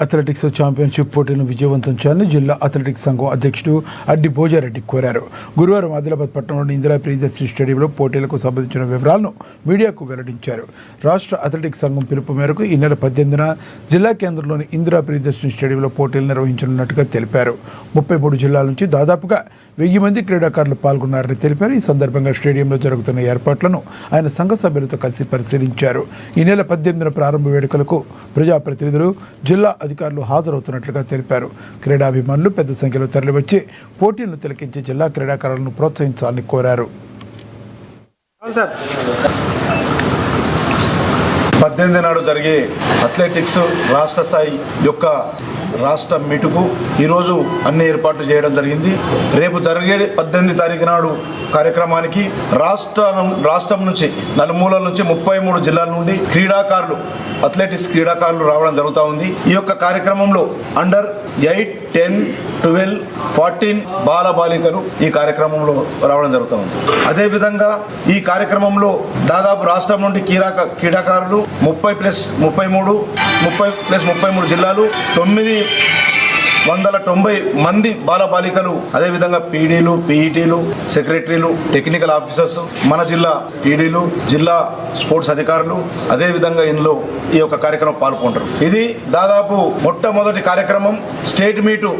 Athletics championship పోటీలను విజయవంతం చేయాలని జిల్లా అథ్లెటిక్స్ సంఘం అధ్యక్షుడు అడ్డి భోజారెడ్డి కోరారు. గురువారం ఆదిలాబాద్ పట్టణంలోని ఇందిరా ప్రియదర్శిని స్టేడియంలో పోటీలకు సంబంధించిన వివరాలను మీడియాకు వెల్లడించారు. రాష్ట్ర అథ్లెటిక్స్ సంఘం పిలుపు మేరకు ఈ నెల 18న జిల్లా కేంద్రంలోని ఇందిరా ప్రియదర్శిని స్టేడియంలో పోటీలు నిర్వహించనున్నట్టుగా తెలిపారు. 33 జిల్లాల నుంచి దాదాపుగా 1000 మంది క్రీడాకారులు పాల్గొన్నారని తెలిపారు. ఈ సందర్భంగా స్టేడియంలో జరుగుతున్న ఏర్పాట్లను ఆయన సంఘ సభ్యులతో కలిసి పరిశీలించారు. ఈ నెల 18న ప్రారంభ వేడుకలకు ప్రజాప్రతినిధులు, జిల్లా అధికారులు హాజరవుతున్నట్లుగా తెలిపారు. క్రీడాభిమానులు పెద్ద సంఖ్యలో తరలివచ్చి పోటీలను తిలకించి జిల్లా క్రీడాకారులను ప్రోత్సహించాలని కోరారు. 18 నాడు జరిగే అథ్లెటిక్స్ రాష్ట్ర స్థాయి యొక్క రాష్ట్ర మీటుకు ఈరోజు అన్ని ఏర్పాట్లు చేయడం జరిగింది. రేపు జరిగే 18 తారీఖు నాడు కార్యక్రమానికి రాష్ట్రం నుంచి నలుమూలల నుంచి 33 జిల్లాల నుండి అథ్లెటిక్స్ క్రీడాకారులు రావడం జరుగుతూ ఉంది. ఈ యొక్క కార్యక్రమంలో అండర్ 8, 10, 12, 14 బాలికలు ఈ కార్యక్రమంలో రావడం జరుగుతూ ఉంది. అదేవిధంగా ఈ కార్యక్రమంలో దాదాపు రాష్ట్రం నుండి క్రీడాకారులు 30+33 జిల్లాలు 990 మంది బాలికలు, అదేవిధంగా పీడీలు, పీఈటీలు, సెక్రటరీలు, టెక్నికల్ ఆఫీసర్స్, మన జిల్లా పీడీలు, జిల్లా స్పోర్ట్స్ అధికారులు, అదేవిధంగా ఇందులో ఈ యొక్క కార్యక్రమం పాల్గొంటారు. ఇది దాదాపు మొట్టమొదటి కార్యక్రమం. స్టేట్ మీటు,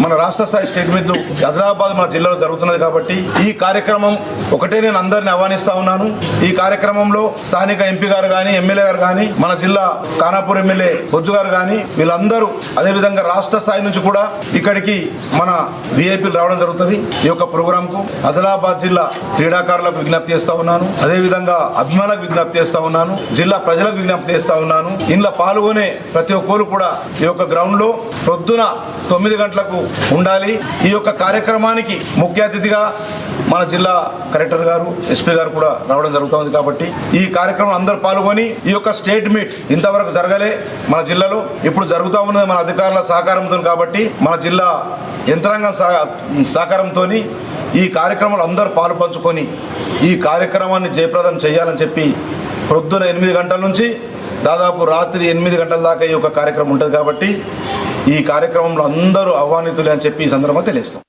మన రాష్ట్ర స్థాయి స్టేట్ మీట్లు ఆదిలాబాద్ మన జిల్లాలో జరుగుతున్నది కాబట్టి ఈ కార్యక్రమం ఒకటే నేను అందరిని ఆహ్వానిస్తా ఉన్నాను. ఈ కార్యక్రమంలో స్థానిక ఎంపీ గారు కానీ, ఎమ్మెల్యే గారు కానీ, మన జిల్లా ఖానాపూర్ ఎమ్మెల్యే బొజ్జు గారు కానీ, వీళ్ళందరూ అదేవిధంగా రాష్ట్ర స్థాయి నుంచి కూడా ఇక్కడికి మన విఐపీలు రావడం జరుగుతుంది. ఈ యొక్క ప్రోగ్రామ్ కు ఆదిలాబాద్ జిల్లా క్రీడాకారులకు విజ్ఞప్తి చేస్తా ఉన్నాను, అదేవిధంగా అభిమానులకు విజ్ఞప్తి చేస్తా ఉన్నాను, జిల్లా ప్రజలకు విజ్ఞప్తి చేస్తా ఉన్నాను. ఇందులో పాల్గొనే ప్రతి ఒక్కరు కూడా ఈ యొక్క గ్రౌండ్ లో పొద్దున 9 గంటలకు ఉండాలి. ఈ యొక్క కార్యక్రమానికి ముఖ్య అతిథిగా మన జిల్లా కలెక్టర్ గారు, ఎస్పీ గారు కూడా రావడం జరుగుతుంది. కాబట్టి ఈ కార్యక్రమం అందరూ పాల్గొని ఈ యొక్క స్టేట్ మీట్ ఇంతవరకు జరగలే మన జిల్లాలో, ఇప్పుడు జరుగుతూ ఉన్నది మన అధికారుల సహకారంతో. కాబట్టి మన జిల్లా యంత్రాంగం సహకారంతో ఈ కార్యక్రమాలు అందరూ పాలు పంచుకొని ఈ కార్యక్రమాన్ని జయప్రదం చేయాలని చెప్పి పొద్దున 8 గంటల నుంచి దాదాపు రాత్రి 8 గంటల దాకా ఈ యొక్క కార్యక్రమం ఉంటుంది. కాబట్టి ఈ కార్యక్రమంలో అందరూ ఆహ్వానితులే అని చెప్పి ఈ సందర్భంగా తెలియస్తాం.